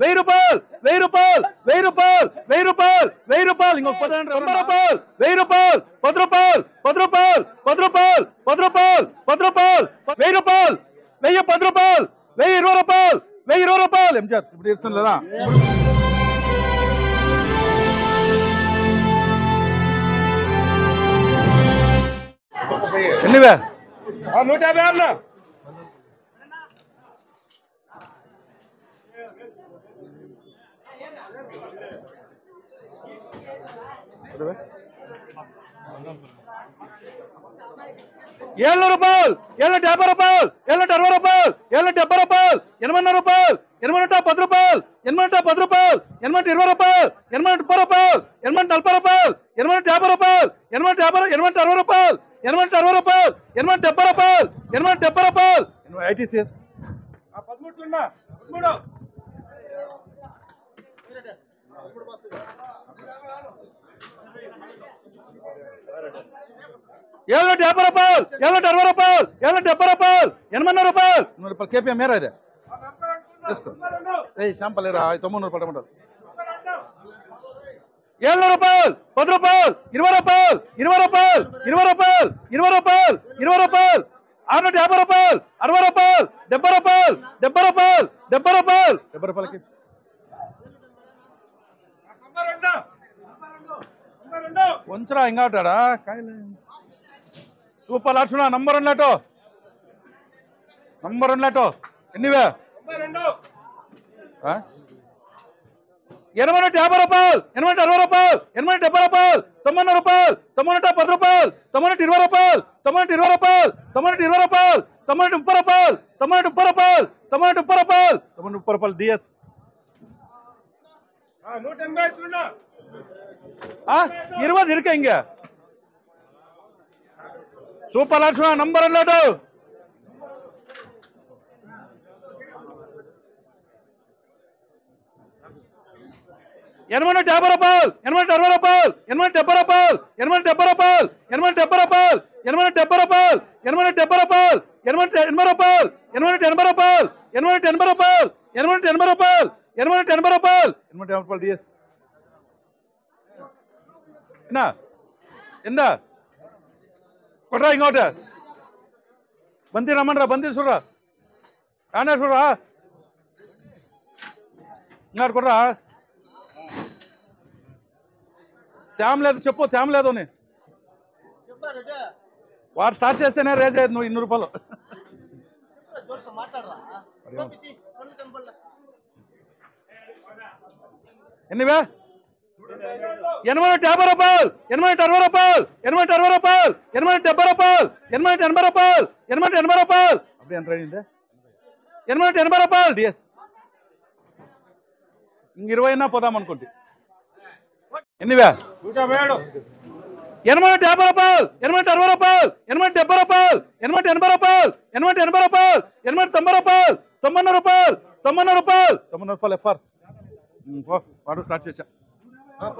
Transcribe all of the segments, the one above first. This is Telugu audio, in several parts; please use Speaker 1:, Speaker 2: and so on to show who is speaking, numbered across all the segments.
Speaker 1: 1000 రూపాయలు 1000 రూపాయలు 1000 రూపాయలు 1000 రూపాయలు 1000 రూపాయలు ఇంకొక 10 రూపాయలు 1000 రూపాయలు 10 రూపాయలు 10 రూపాయలు 10 రూపాయలు 10 రూపాయలు 10 రూపాయలు 1000 రూపాయలు 1010 రూపాయలు 1020 రూపాయలు 1020 రూపాయలు ఎంజార్ ఇప్పుడు ఇస్తాను లేదా ఎన్నివే
Speaker 2: 150 అన్న
Speaker 1: ₹700 ₹750 ₹760 ₹770 ₹80 రూపాయలు 80 రూపాయలు 10 రూపాయలు 80 10 రూపాయలు 80 20 రూపాయలు 80 30 రూపాయలు 80 40 రూపాయలు 80 50 రూపాయలు 80 60 రూపాయలు 80 60 రూపాయలు 80 70 రూపాయలు ఐటీసీఎస్
Speaker 2: 13 ఉన్నా 13
Speaker 1: ₹750 ₹760 ₹770 రూపాయలు 80 రూపాయలు కేపీఎం మేరా ఇదే తీసుకో శాంపల్ ఏరా 900 రూపాయలు ₹700 10 రూపాయలు 20 రూపాయలు 20 రూపాయలు 20 రూపాయలు 20 రూపాయలు 20 రూపాయలు 650 రూపాయలు 60 రూపాయలు 70 రూపాయలు 70 రూపాయలు 70 రూపాయలు 70 రూపాయలకి వంచరా ఇంకాటాడా సూపర్ లాట్స్ నంబర్ 1 లాటో నంబర్ 1 లాటో ఎన్నివే 850 రూపాయలు 860 రూపాయలు 870 రూపాయలు 90 రూపాయలు 90 10 రూపాయలు 90 20 రూపాయలు 90 20 రూపాయలు 90 20 రూపాయలు 90 30 రూపాయలు 90 30 రూపాయలు 90 30 రూపాయలు 90 30 రూపాయలు డిఎస్ 20 ఇరుక ఇంక సూపర్ లాట్స్ నంబర్ 1 లాటో ₹850 ₹860 ₹870 ₹870 ₹870 ₹870 ₹870 ₹880 డిఎస్ ఎంత కొట్రా ఇంకోట బంతి రమ్మనరా బంతి చూడరా కానా చూడరా ఇంకోటి కొట్రా తేమ లేదు చెప్పు తేమ లేదు అని వాడు స్టార్ట్ చేస్తేనే రేజ్ అయ్యేది నువ్వు ₹200 ఎన్నివే 850 రూపాయలు 860 రూపాయలు 860 రూపాయలు 870 రూపాయలు 880 రూపాయలు 880 రూపాయలు అప్పుడు ఎంత అయింది 880 రూపాయలు డిఎస్ ఇంక 20 అయినా పోదాం అనుకుంటే ఎన్నివే 850 రూపాయలు 860 రూపాయలు 870 రూపాయలు 880 రూపాయలు 880 రూపాయలు 890 రూపాయలు 90 రూపాయలు 90 రూపాయలు 90 రూపాయలు ఎఫ్ఆర్ వాడు స్టార్ట్ చేశా 90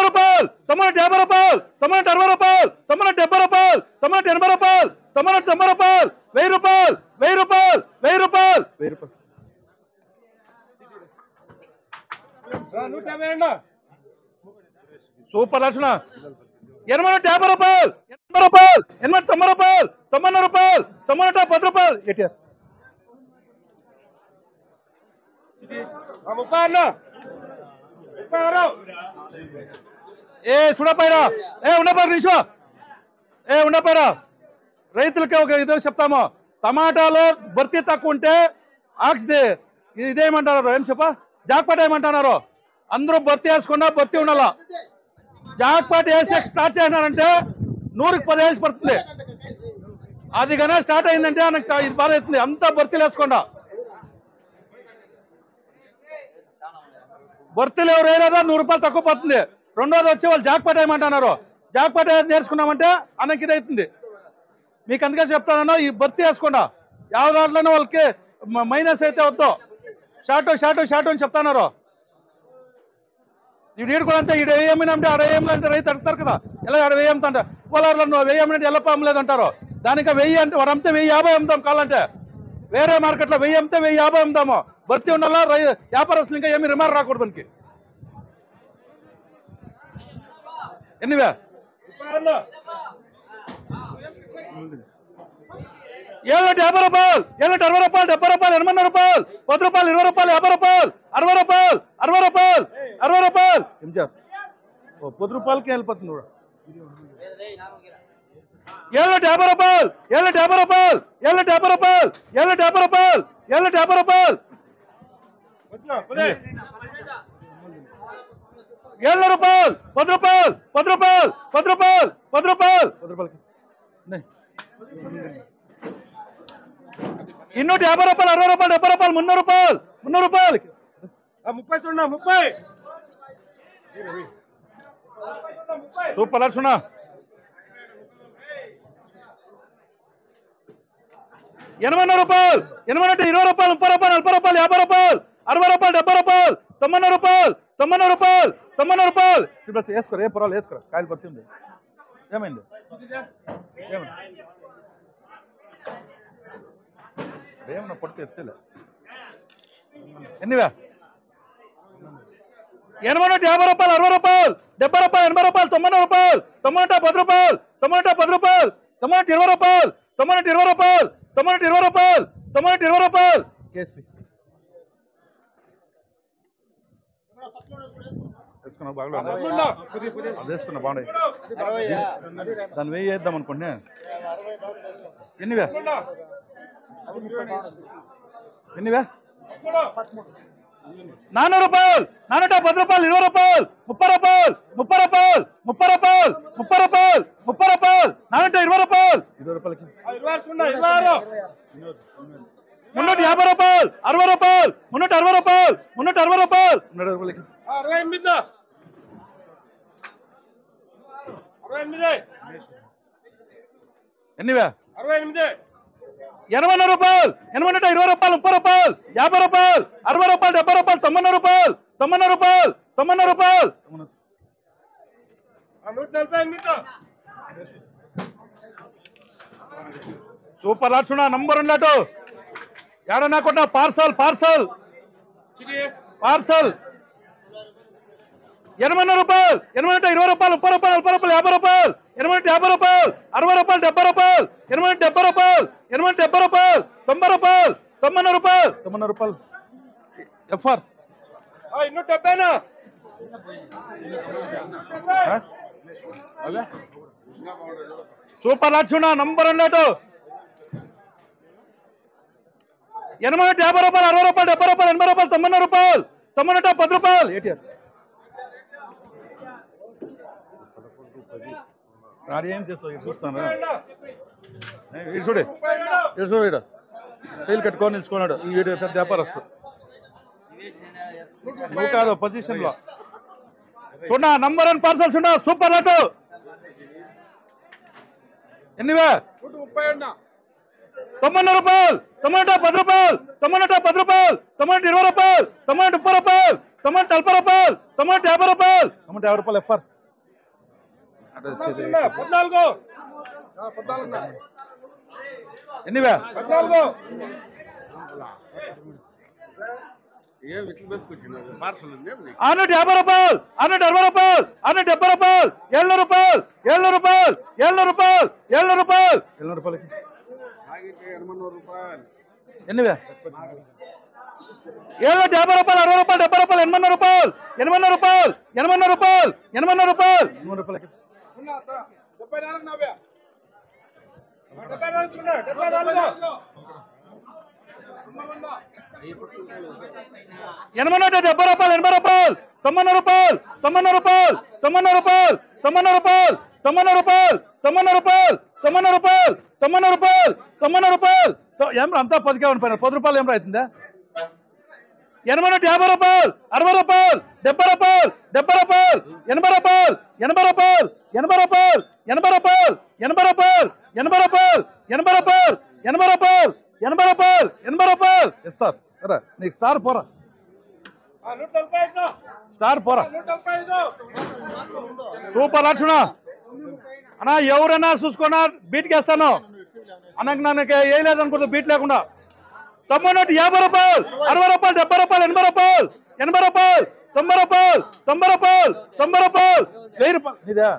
Speaker 1: రూపాయలు 90 రూపాయలు 50 రూపాయలు 60 రూపాయలు 70 రూపాయలు 80 రూపాయలు 90 రూపాయలు 1000 రూపాయలు 1000 రూపాయలు 1000 రూపాయలు 1000 రూపాయలు సూపర్ లక్షణ 850 రూపాయలు 80 రూపాయలు 90 రూపాయలు 90 రూపాయలు 90 10 రూపాయలు ఏటీఆర్ ఏ చూడపోయిరా ఉండపోయి నిమిషం ఉండపోయిరా రైతులకి ఒక ఇదో చెప్తాము టమాటాలో భర్తీ తక్కువ ఉంటే ఆక్సిదే ఇదేమంటారు ఏం చెప్ప జాక్పాట్ ఏమంటున్నారు అందరూ భర్తీ వేసుకున్నా భర్తీ ఉండాలా జాక్పాట్ వేసి స్టార్ట్ చేసినారంటే 100కి 10 వేసి పడుతుంది అది కన్నా స్టార్ట్ అయిందంటే నాకు ఇది బాధ అవుతుంది అంతా భర్తీలు వేసుకోండా భర్తీలు ఎవరు వేయలేదా 100 రూపాయలు తక్కువ పోతుంది రెండోది వచ్చి వాళ్ళు జాక్పాట్ ఏమంటున్నారు జాక్పాట్ నేర్చుకున్నామంటే అన్నకి ఇది అవుతుంది మీకు అందుకే చెప్తానన్నా ఈ భర్తీ వేసుకోండా ಯಾವ దాంట్లోనే వాళ్ళకి మైనస్ అయితే వద్దు షార్ట్ అని చెప్తున్నారు ఈడు కూడా అంతే ఈడు వేయమంటే ఆడ వేయమంటే రైతు అడుగుతారు కదా ఎలా ఆడ వేయమంటే పోలార్లో నువ్వు వేయమంటే ఎలా అమ్మలేదంటారు దానికి 1000 అంటే వాడు అమ్మితే 1050 అమ్ముతాం కావాలంటే వేరే మార్కెట్లో 1000 అమ్మితే 1050 అమ్ముదాము. భర్తీ ఉండాలా, వ్యాపారస్తులు ఇంకా ఏమి రిమార్క్ రాకూడదు మనకి. ఎన్నివే 750 రూపాయలు, 760 రూపాయలు, 70 రూపాయలు, 80 రూపాయలు, 10 రూపాయలు, 20 రూపాయలు, 50 రూపాయలు, 60 రూపాయలు, 60 రూపాయలు, 60 రూపాయలు. ఏం చేయాలి? 10 రూపాయలకి వెళ్ళిపోతుంది కూడా. 750 రూపాయలు, 750 రూపాయలు, 750 రూపాయలు, 750 రూపాయలు, 750 రూపాయలు, 700 రూపాయలు, 10 రూపాయలు, 10 రూపాయలు, 10 రూపాయలు, 10 రూపాయలు, 10 రూపాయలకి 250 రూపాయలు, 60 రూపాయలు, 70 రూపాయలు, 300 రూపాయలు, 300 రూపాయలకి
Speaker 2: 30 సున్నా 30
Speaker 1: సూపర్ లక్షణ. 80 రూపాయలు, 80 అంటే 20 రూపాయలు, 30 రూపాయలు, 40 రూపాయలు, 50 రూపాయలు, 60 రూపాయలు, 70 రూపాయలు, 90 రూపాయలు, 90 రూపాయలు, 90 రూపాయలు. వేసుకోరు, ఏం పర్వాలేదు, వేసుకోరు. కాయలు పడుతుంది. ఏమైంది? ఏమన్నా పడితే ఎత్తలే. ఎన్నివే? 80 50 రూపాయలు, 60 రూపాయలు, 70 రూపాయలు, 80 రూపాయలు, 90 రూపాయలు, 90 10 రూపాయలు, 90 10 రూపాయలు, 90 20 రూపాయలు, 90 20 రూపాయలు, 90 20 రూపాయలు, 90 20 రూపాయలు. కేఎస్పి వేసుకున్నా బాగా వేసుకున్నా బాగున్నాయి. దాన్ని 1000 వేద్దాం అనుకోండి. ఎన్నివే? ఎన్నివే? 400 రూపాయలు, 410 రూపాయలు, 20 రూపాయలు, 30 రూపాయలు, 30 రూపాయలు, 30 రూపాయలు, 30 రూపాయలు, 30 రూపాయలు, 420 రూపాయలు, 20 రూపాయలకి 350 రూపాయలు, 60 రూపాయలు, 360 రూపాయలు, 360 రూపాయలు, 100 రూపాయలకి
Speaker 2: 68
Speaker 1: ఎన్నివే?
Speaker 2: 68
Speaker 1: 80 రూపాయలు, 80 అంటే 20 రూపాయలు, 30 రూపాయలు, 50 రూపాయలు, 60 రూపాయలు, 70 రూపాయలు, 90 రూపాయలు, 90 రూపాయలు, 90 రూపాయలు,
Speaker 2: 140
Speaker 1: సూపర్ లాట్స్ నంబర్ 1 లాటు ఏడన్నా కొట్టినా పార్సల్ పార్సల్ పార్సల్. 80 రూపాయలు, 80 అంటే 20 రూపాయలు, 30 రూపాయలు, 40 రూపాయలు, 50 రూపాయలు, 80 అంటే 50 రూపాయలు, 60 రూపాయలు, 70 రూపాయలు, 80 అంటే 70 రూపాయలు, 80 అంటే 70 రూపాయలు, 90 రూపాయలు, 90 రూపాయలు, 90 రూపాయలు. F R
Speaker 2: 170
Speaker 1: super lots number 1 lot 80 అంటే 50 రూపాయలు, 60 రూపాయలు, 70 రూపాయలు, 80 రూపాయలు, 90 రూపాయలు, 90 అంటే 10 రూపాయలు. ఏటీఆర్ ఏం చేస్తావు చూస్తాను. చూడే చూడు శైలి కట్టుకొని నిలుచుకున్నాడు. ఈ వీడియో పెద్ద వ్యాపారస్తు నువ్వు కాదు పొజిషన్ లో చూడా. నంబర్ 1 పార్సల్స్ ఉన్నా సూపర్ లాటు. ఎన్నివే? 90 రూపాయలు, 90 అంటే 10 రూపాయలు, 90 అంటే 10 రూపాయలు, 90 20 రూపాయలు, 90 30 రూపాయలు, 90 40 రూపాయలు, 90 50 రూపాయలు, 90 50 రూపాయలు. ఎఫ్ఆర్
Speaker 2: 14
Speaker 1: ఎన్నివే?
Speaker 2: 14
Speaker 1: 650 రూపాయలు, 660 రూపాయలు, 670 రూపాయలు, 700 రూపాయలు, 700 రూపాయలు, 700 రూపాయలు, 700 రూపాయలు, 700 రూపాయలకి. ఎన్నివే? 750 రూపాయలు, 60 రూపాయలు, 70 రూపాయలు, 80 రూపాయలు, 80 రూపాయలు, 80 రూపాయలు, 80 రూపాయలు, 80 రూపాయలకి. 80 అంటే 70 రూపాయలు, 80 రూపాయలు, 90 రూపాయలు, 90 రూపాయలు, 90 రూపాయలు, 90 రూపాయలు, 90 రూపాయలు, 90 రూపాయలు, 90 రూపాయలు, 90 రూపాయలు, 90 రూపాయలు. ఏం అంతా 10 పైన 10 రూపాయలు ఏం అవుతుందా? 80 అంటే 50 రూపాయలు, 60 రూపాయలు, 70 రూపాయలు, 70 రూపాయలు, 80 రూపాయలు, 80 రూపాయలు, 80 రూపాయలు, 80 రూపాయలు, 80 రూపాయలు, 80 రూపాయలు, 80 రూపాయలు, 80 రూపాయలు, 80 రూపాయలు, 80 రూపాయలు. ఎస్ సార్ నీకు స్టార్ పోరా, స్టార్ పోరా. సూపర్ లక్షణ అన్నా. ఎవరైనా చూసుకున్నా బీట్కి వేస్తాను అన్నకు. నాకు వేయలేదు అనుకుంటా బీట్ లేకుండా. 90 నోటు 50 రూపాయలు 60 రూపాయలు 70 రూపాయలు 80 రూపాయలు 80 రూపాయలు 90 రూపాయలు 90 రూపాయలు 90 రూపాయలు 1000 రూపాయలు ఇదా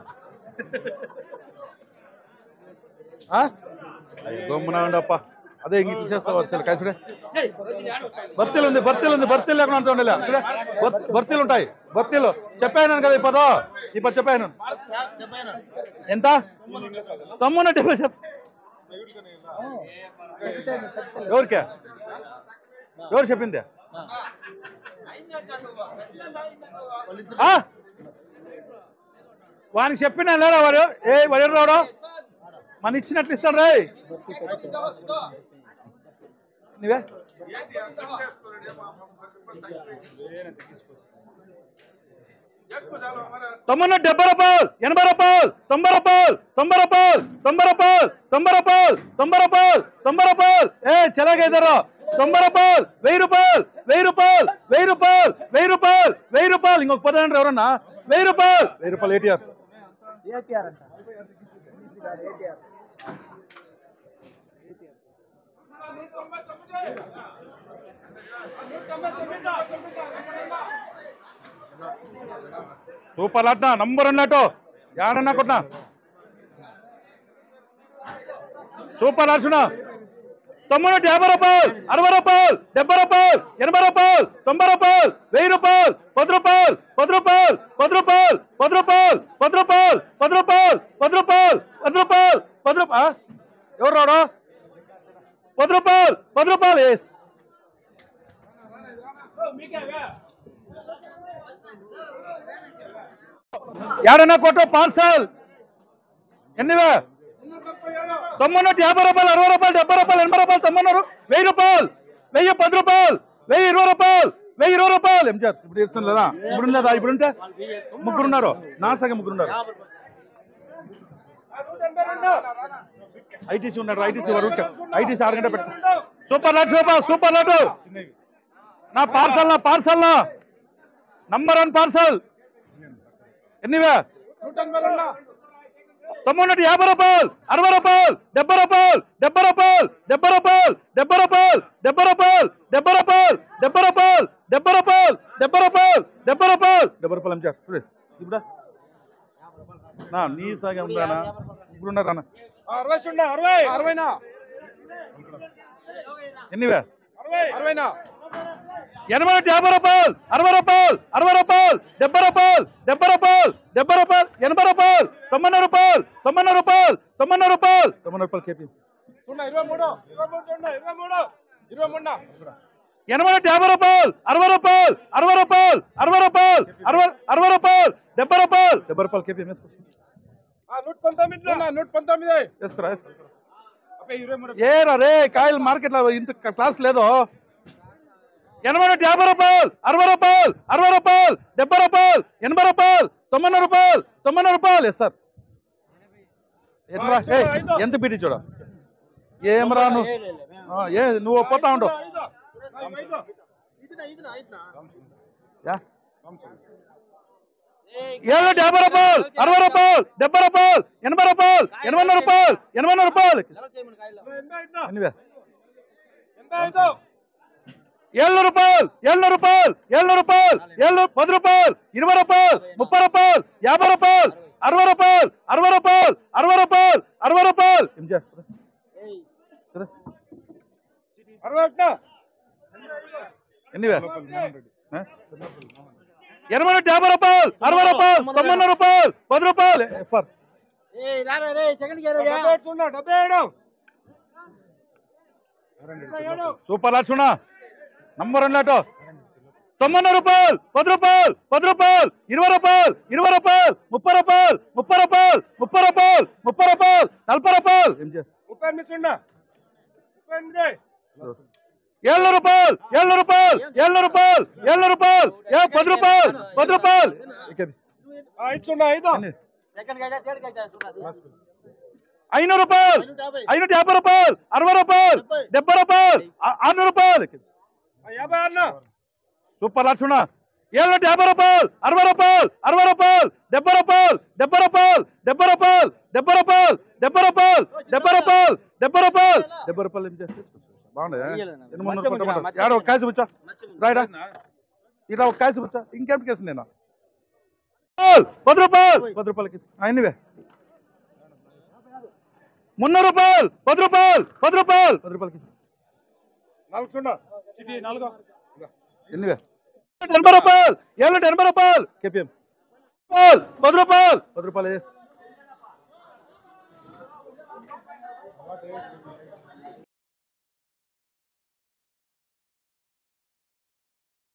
Speaker 1: గమ్మున ఉండప్ప అదే ఇంక తీసేస్తావు వచ్చాను కలిసిడే భర్తీలు ఉంది భర్తీలు లేకుండా ఉండలే అక్కడ భర్తీలు ఉంటాయి భర్తీలు చెప్పాను కదా ఇప్పుడు చెప్పాను ఎంత 90 నోటు ఎవరికే ఎవరు చెప్పింది వానికి చెప్పినా లేరా వాడు వాడు రావడం మన ఇచ్చినట్లు ఇస్తాడు రే నువ్వే 90 రూపాయలు 80 రూపాయలు 90 రూపాయలు 90 రూపాయలు 90 రూపాయలు 90 రూపాయలు 90 రూపాయలు 90 రూపాయలు చెలాగైతారు 90 రూపాయలు 1000 రూపాయలు 1000 రూపాయలు 1000 రూపాయలు 1000 రూపాయలు 1000 రూపాయలు ఇంకొక 10 ఎవరన్నా 1000 రూపాయలు 1000 రూపాయలు ఏటీఆర్ అంట సూపర్ లాట్నా నంబర్ 1 లాటో యాడన్నా కొట్టినా సూపర్ లాట్సునా 90 50 రూపాయలు 60 రూపాయలు 70 రూపాయలు 80 రూపాయలు 90 రూపాయలు 1000 రూపాయలు 10 రూపాయలు 10 రూపాయలు 10 రూపాయలు 10 రూపాయలు 10 రూపాయలు 10 రూపాయలు 10 రూపాయలు 10 రూపాయలు 10 రూపాయలు ఎవరు రావడా 10 రూపాయలు 10 రూపాయలు ఎస్ యాడన్నా కొట్టు పార్సల్ ఎన్నివే 90 నోటు 50 రూపాయలు 60 రూపాయలు 70 రూపాయలు 80 రూపాయలు 90 1000 రూపాయలు 1000 10 రూపాయలు 1000 20 రూపాయలు 1000 20 రూపాయలు ఏం చేస్తారు ఇప్పుడు ఇస్తాను లేదా ఇప్పుడు లేదా ఇప్పుడు ఉంటే ముగ్గురున్నారు నా సగం ముగ్గురున్నారు ఐటీసీ ఉన్నారు ఐటీసీ వారు ఐటీసీ 6 గంటలు పెట్టు సూపర్ లాట్ సూపర్ లాట్ నా పార్సల్ నంబర్ 1 పార్సల్ ఎన్నివే 90 50 రూపాయలు 60 రూపాయలు 70 రూపాయలు 70 రూపాయలు 70 రూపాయలు 70 రూపాయలు 70 రూపాయలు 70 రూపాయలు 70 రూపాయలు 70 రూపాయలు 70 రూపాయలు 70 రూపాయలు 70 రూపాయలు ఏం చేస్తారు ఇప్పుడు నా నీ సాగే ఉందానా ఇప్పుడు ఉన్నారు అన్న
Speaker 2: 60
Speaker 1: ఎన్నివే
Speaker 2: 60
Speaker 1: 80 50 రూపాయలు 60 రూపాయలు 60 రూపాయలు 70 రూపాయలు 70 రూపాయలు 70 రూపాయలు 80 రూపాయలు 90 రూపాయలు 90 రూపాయలు 90 రూపాయలు 90 రూపాయలు కేపీ
Speaker 2: 23
Speaker 1: 80 50 రూపాయలు 60 రూపాయలు 60 రూపాయలు 60 రూపాయలు 60 రూపాయలు 70 రూపాయలు 70 రూపాయలు కేపీ వేసుకో
Speaker 2: 119
Speaker 1: వేసుకోరా ఏరా రే కాయలు మార్కెట్లో ఇంత క్లాస్ లేదు 80 50 రూపాయలు 60 రూపాయలు 60 రూపాయలు 70 రూపాయలు 80 రూపాయలు 90 రూపాయలు 90 రూపాయలు సార్ ఎట్లా ఎంత పీటి చూడ ఏం రాను నువ్వు పోతా ఉండవు 50 రూపాయలు 60 రూపాయలు 70 రూపాయలు 80 రూపాయలు 80 రూపాయలు 80 రూపాయలు 70 రూపాయలు 70 రూపాయలు 70 రూపాయలు 10 రూపాయలు 20 రూపాయలు 30 రూపాయలు 50 రూపాయలు 60 రూపాయలు 60 రూపాయలు 60 రూపాయలు 60 రూపాయలు ఎన్నివే 80 50 రూపాయలు 60 రూపాయలు 90 రూపాయలు 10 రూపాయలు సూపర్ లాట్ సున్నా నంబర్ 1 లాటో 90 రూపాయలు 10 రూపాయలు 10 రూపాయలు 20 రూపాయలు 20 రూపాయలు 30 రూపాయలు 30 రూపాయలు 30 రూపాయలు 30 రూపాయలు 40 రూపాయలు 70 రూపాయలు 70 రూపాయలు 70 రూపాయలు 70 రూపాయలు 10 రూపాయలు 10 రూపాయలు 500 రూపాయలు 550 రూపాయలు 60 రూపాయలు 70 రూపాయలు 600 రూపాయలు సూపర్ లాట్ సున్నా 750 రూపాయలు 60 రూపాయలు 60 రూపాయలు 70 రూపాయలు 70 రూపాయలు 70 రూపాయలు 70 రూపాయలు 70 రూపాయలు 70 రూపాయలు 70 రూపాయలు 70 రూపాయలు ఏం చేస్తే బాగుండే యాడ ఒక కాసి కూర్చో రాయడా ఇలా ఒక కాసి కూర్చో ఇంకేం కేసు నేను 10 రూపాయలు 10 రూపాయలకి అన్నివే 300 రూపాయలు 10 రూపాయలు 10 రూపాయలు 10 రూపాయలకి 4 చూడ చిటి 4 ఎన్నివే 80 రూపాయలు 80 రూపాయలు కేపీఎం 10 రూపాయలు 10 రూపాయలు